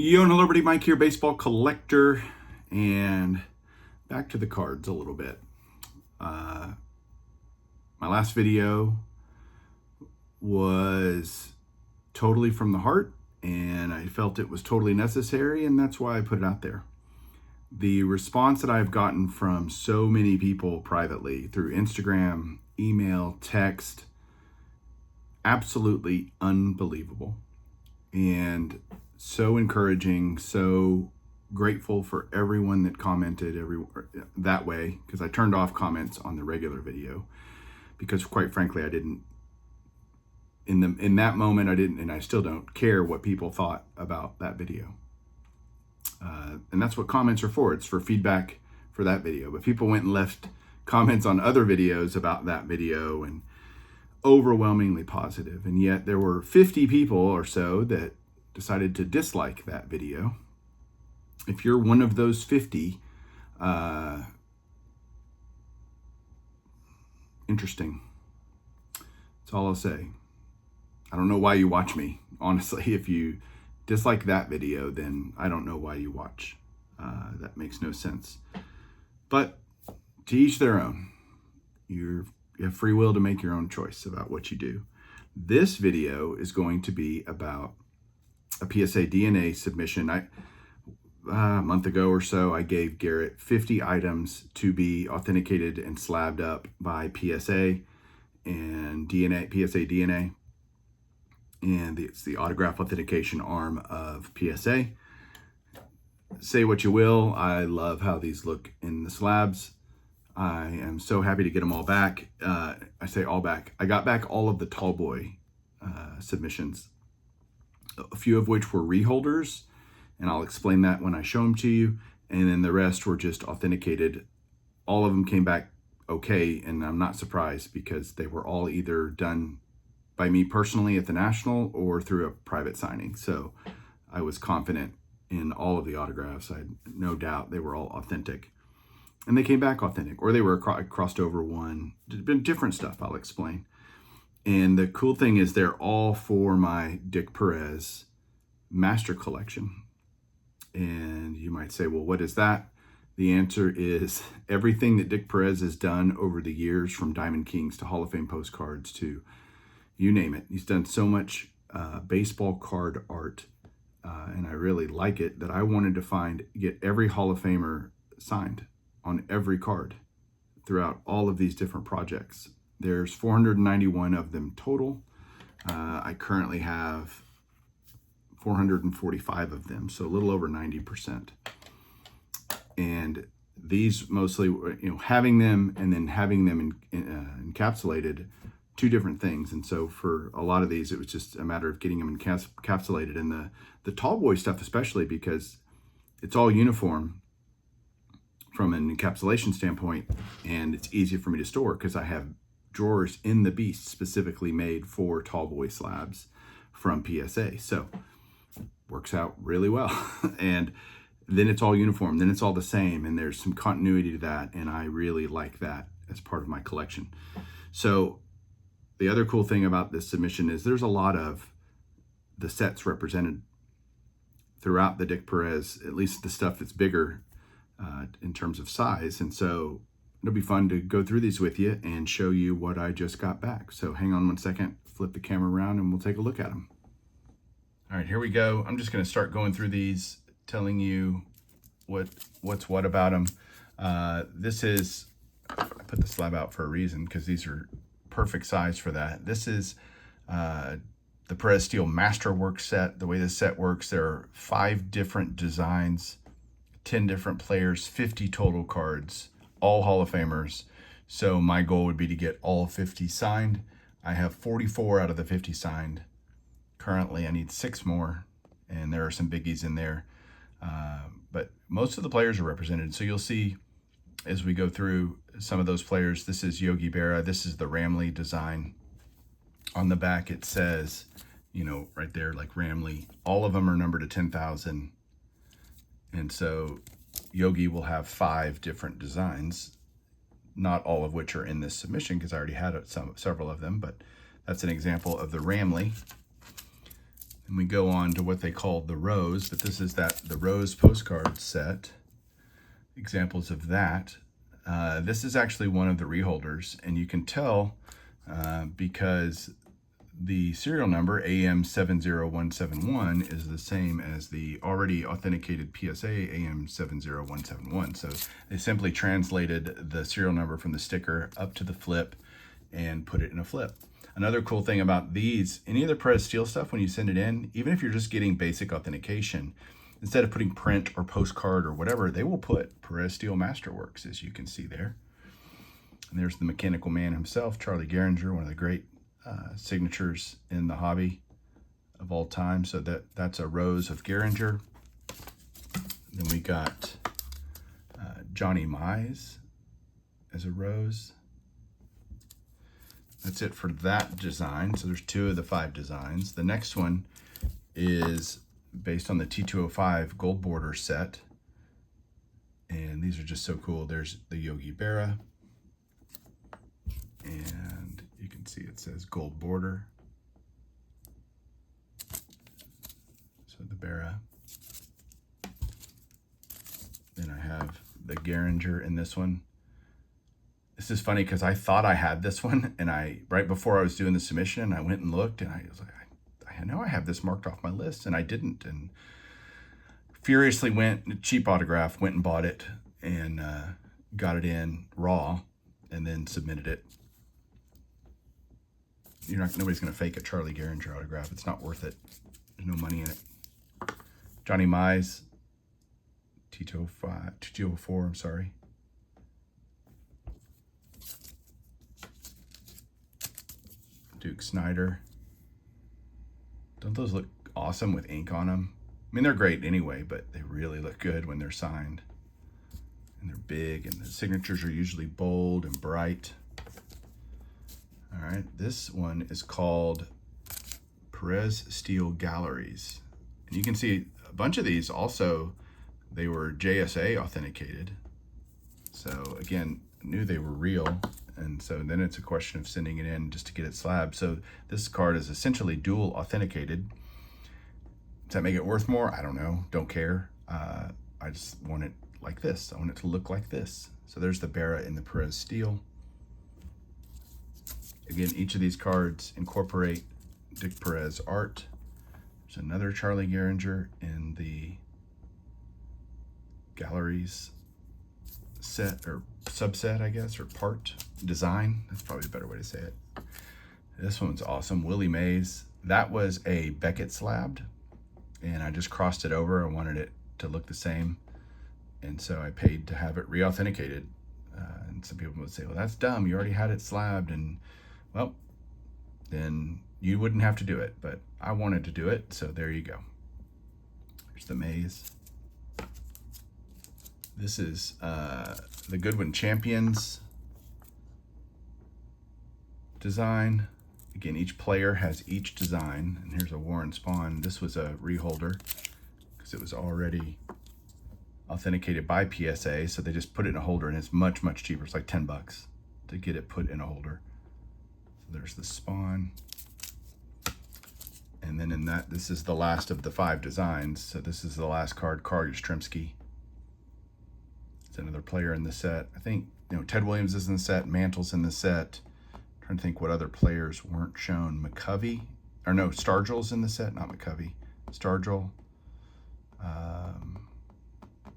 Yo, and hello everybody, Mike here, baseball collector, and back to the cards a little bit. My last video was totally from the heart, and I felt it was totally necessary, and that's why I put it out there. The response that I've gotten from so many people privately through Instagram, email, text, absolutely unbelievable. And so encouraging, so grateful for everyone that commented that way, because I turned off comments on the regular video because quite frankly I didn't in that moment I didn't, and I still don't care what people thought about that video. And that's what comments are for. It's for feedback for that video. But people went and left comments on other videos about that video, and overwhelmingly positive. And yet there were 50 people or so that decided to dislike that video. If you're one of those 50, interesting. That's all I'll say. I don't know why you watch me. Honestly, if you dislike that video, then I don't know why you watch. That makes no sense. But to each their own. You have free will to make your own choice about what you do. This video is going to be about a PSA DNA submission. A month ago or so, I gave Garrett 50 items to be authenticated and slabbed up by PSA and PSA DNA. And it's the autograph authentication arm of PSA. Say what you will, I love how these look in the slabs. I am so happy to get them all back. I say all back. I got back all of the Tallboy submissions, a few of which were reholders, and I'll explain that when I show them to you. And then the rest were just authenticated. All of them came back okay, and I'm not surprised because they were all either done by me personally at the National or through a private signing. So I was confident in all of the autographs. I had no doubt they were all authentic. And they came back authentic, or they were crossed over one. Different stuff, I'll explain. And the cool thing is they're all for my Dick Perez Master Collection. And you might say, well, what is that? The answer is everything that Dick Perez has done over the years, from Diamond Kings to Hall of Fame postcards to you name it. He's done so much baseball card art, and I really like it, that I wanted to get every Hall of Famer signed on every card throughout all of these different projects. There's 491 of them total. I currently have 445 of them, so a little over 90%. And these mostly, having them and then having them encapsulated, two different things. And so for a lot of these, it was just a matter of getting them encapsulated. And the Tallboy stuff, especially because it's all uniform from an encapsulation standpoint, and it's easy for me to store because I have drawers in the Beast specifically made for Tallboy slabs from PSA. So works out really well. And then it's all uniform, then it's all the same, and there's some continuity to that, and I really like that as part of my collection. So the other cool thing about this submission is there's a lot of the sets represented throughout the Dick Perez, at least the stuff that's bigger in terms of size. And so it'll be fun to go through these with you and show you what I just got back. So hang on one second, flip the camera around, and we'll take a look at them. All right, here we go. I'm just going to start going through these, telling you what's what about them. This is, I put the slab out for a reason because these are perfect size for that. This is the Perez-Steele Masterworks set. The way this set works, there are 5 different designs, 10 different players, 50 total cards, all Hall of Famers. So my goal would be to get all 50 signed. I have 44 out of the 50 signed. Currently, I need 6 more, and there are some biggies in there. But most of the players are represented. So you'll see as we go through some of those players. This is Yogi Berra. This is the Ramley design. On the back, it says, right there, like Ramley. All of them are numbered to 10,000. And so Yogi will have 5 different designs, not all of which are in this submission because I already had several of them, but that's an example of the Ramley. And we go on to what they call the Rose, but this is the Rose postcard set. Examples of that. This is actually one of the reholders, and you can tell because the serial number AM70171 is the same as the already authenticated PSA AM70171. So they simply translated the serial number from the sticker up to the flip and put it in a flip. Another cool thing about these, any of the Perez-Steele stuff, when you send it in, even if you're just getting basic authentication, instead of putting print or postcard or whatever, they will put Perez-Steele Masterworks, as you can see there. And there's the mechanical man himself, Charlie Gehringer, one of the great signatures in the hobby of all time. So that's a Rose of Gehringer. Then we got Johnny Mize as a Rose. That's it for that design. So there's 2 of the 5 designs. The next one is based on the T205 gold border set. And these are just so cool. There's the Yogi Berra. And you can see it says gold border. So the Berra. Then I have the Gehringer in this one. This is funny because I thought I had this one, and right before I was doing the submission, I went and looked, and I was like, I know I have this marked off my list, and I didn't. And furiously went, cheap autograph, went and bought it, and got it in raw, and then submitted it. Nobody's going to fake a Charlie Gehringer autograph. It's not worth it. There's no money in it. Johnny Mize, T204, I'm sorry. Duke Snyder. Don't those look awesome with ink on them? I mean, they're great anyway, but they really look good when they're signed. And they're big, and the signatures are usually bold and bright. All right, this one is called Perez-Steele Galleries. And you can see a bunch of these also, they were JSA authenticated. So again, knew they were real. And so then it's a question of sending it in just to get it slabbed. So this card is essentially dual authenticated. Does that make it worth more? I don't know, don't care. I just want it like this. I want it to look like this. So there's the Berra in the Perez-Steele. Again, each of these cards incorporate Dick Perez art. There's another Charlie Gehringer in the Galleries set, or subset, I guess, or part design. That's probably a better way to say it. This one's awesome. Willie Mays. That was a Beckett slabbed, and I just crossed it over. I wanted it to look the same, and so I paid to have it re-authenticated. And some people would say, well, that's dumb. You already had it slabbed, and well, then you wouldn't have to do it, but I wanted to do it, so there you go. Here's the Mays. This is the Goodwin Champions design. Again, each player has each design, and here's a Warren Spahn. This was a reholder because it was already authenticated by PSA, so they just put it in a holder, and it's much, much cheaper. It's like 10 bucks to get it put in a holder. So there's the Spahn. And then in that, this is the last of the 5 designs. So this is the last card, Carl Yastrzemski. It's another player in the set. I think, Ted Williams is in the set, Mantle's in the set. I'm trying to think what other players weren't shown. McCovey, or no, Stargell's in the set, not McCovey. Stargell.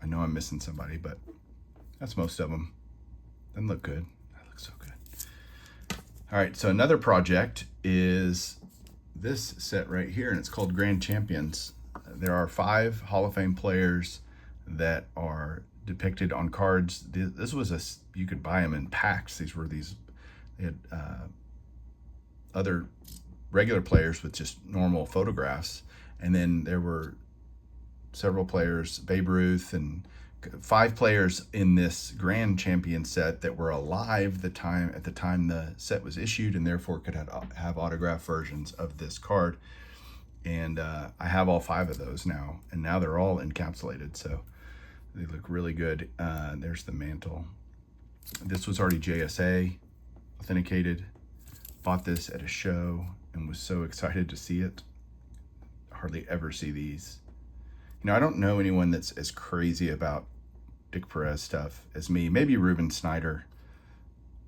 I know I'm missing somebody, but that's most of them. Doesn't look good. That looks so good. All right, so another project is this set right here, and it's called Grand Champions. There are 5 Hall of Fame players that are depicted on cards. This was you could buy them in packs. They had other regular players with just normal photographs, and then there were several players, Babe Ruth, and 5 players in this Grand Champion set that were alive at the time the set was issued, and therefore could have autograph versions of this card. And I have all 5 of those now, and now they're all encapsulated, so they look really good. There's the Mantle. This was already JSA authenticated. Bought this at a show and was so excited to see it. hardly ever see these. You know, I don't know anyone that's as crazy about Dick Perez stuff as me. Maybe Ruben Snyder.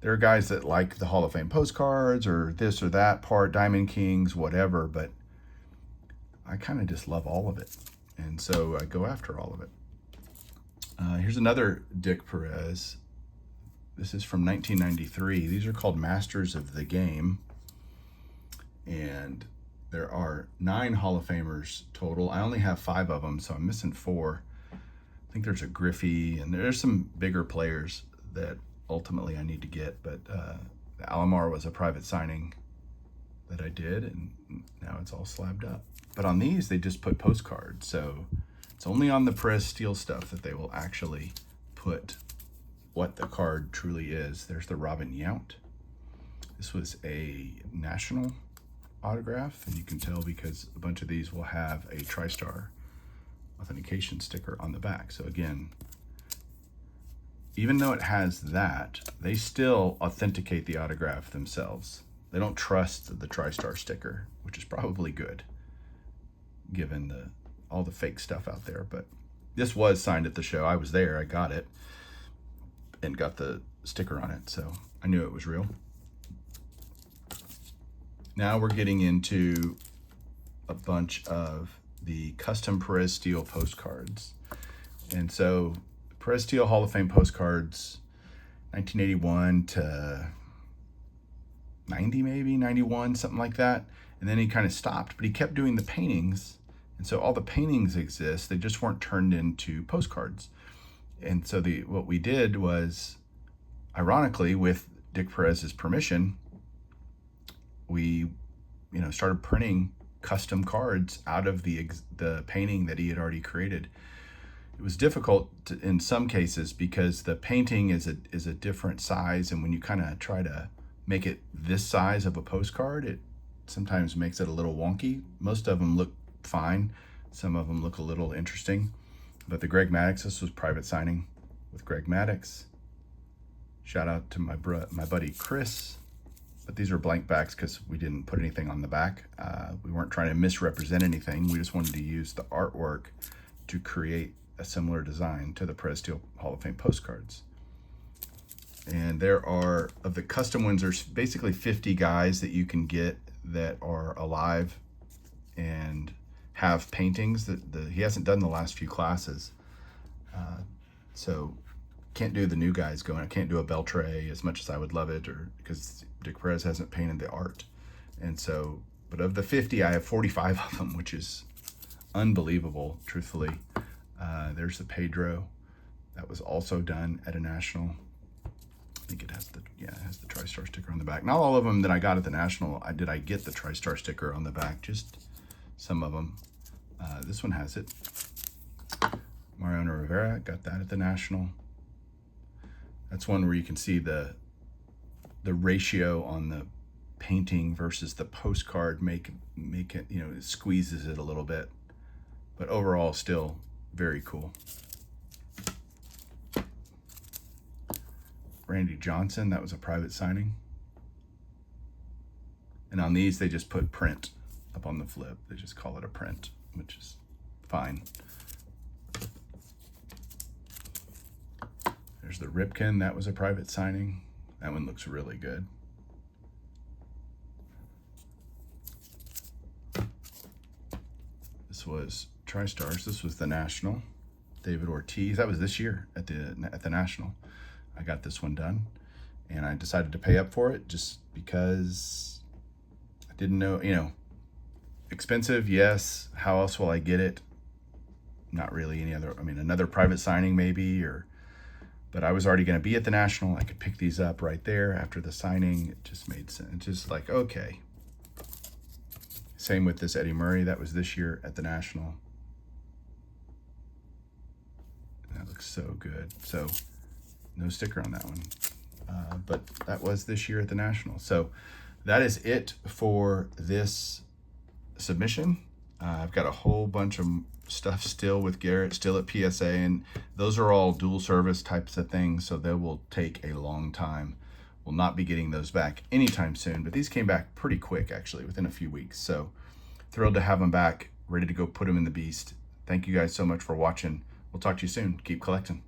There are guys that like the Hall of Fame postcards or this or that part, Diamond Kings, whatever, but I kind of just love all of it. And so I go after all of it. Here's another Dick Perez. This is from 1993. These are called Masters of the Game. And there are 9 Hall of Famers total. I only have 5 of them, so I'm missing 4. I think there's a Griffey, and there's some bigger players that ultimately I need to get. But Alomar was a private signing that I did, and now it's all slabbed up. But on these, they just put postcards. So it's only on the Perez-Steele stuff that they will actually put what the card truly is. There's the Robin Yount. This was a national autograph, and you can tell because a bunch of these will have a TriStar authentication sticker on the back. So again, even though it has that, they still authenticate the autograph themselves. They don't trust the TriStar sticker, which is probably good given all the fake stuff out there. But this was signed at the show. I was there, I got it, and got the sticker on it, so I knew it was real. Now we're getting into a bunch of the custom Perez-Steele postcards. And so Perez-Steele Hall of Fame postcards, 1981 to 90 maybe, 91, something like that. And then he kind of stopped, but he kept doing the paintings. And so all the paintings exist, they just weren't turned into postcards. And so what we did was, ironically, with Dick Perez's permission, we started printing custom cards out of the painting that he had already created. It was difficult in some cases because the painting is a different size, and when you kind of try to make it this size of a postcard, it sometimes makes it a little wonky. Most of them look fine. Some of them look a little interesting. But the Greg Maddux, this was private signing with Greg Maddux. Shout out to my buddy Chris. But these are blank backs because we didn't put anything on the back. We weren't trying to misrepresent anything. We just wanted to use the artwork to create a similar design to the Perez-Steele Hall of Fame postcards. And there are, of the custom ones, there's basically 50 guys that you can get that are alive and have paintings that he hasn't done the last few classes. So can't do the new guys going. I can't do a Beltray as much as I would love it, or because Dick Perez hasn't painted the art. And so, but of the 50, I have 45 of them, which is unbelievable, truthfully. There's the Pedro. That was also done at a national. I think it has the TriStar sticker on the back. Not all of them that I got at the national I get the TriStar sticker on the back, just some of them. This one has it. Mariano Rivera, got that at the national. That's one where you can see the ratio on the painting versus the postcard make it, it squeezes it a little bit. But overall, still very cool. Randy Johnson, that was a private signing. And on these, they just put print up on the flip. They just call it a print, which is fine. There's the Ripken, that was a private signing. That one looks really good. This was TriStars. This was the National. David Ortiz. That was this year at the National. I got this one done, and I decided to pay up for it just because I didn't know, expensive, yes. How else will I get it? Not really any other, another private signing maybe, but I was already going to be at the National. I could pick these up right there after the signing. It just made sense. It's just like, okay. Same with this Eddie Murray. That was this year at the National. That looks so good. So no sticker on that one. But that was this year at the National. So that is it for this submission. I've got a whole bunch of stuff still with Garrett, still at PSA, and those are all dual service types of things, so they will take a long time. We'll not be getting those back anytime soon, but these came back pretty quick, actually, within a few weeks. So thrilled to have them back, ready to go put them in the beast. Thank you guys so much for watching. We'll talk to you soon. Keep collecting.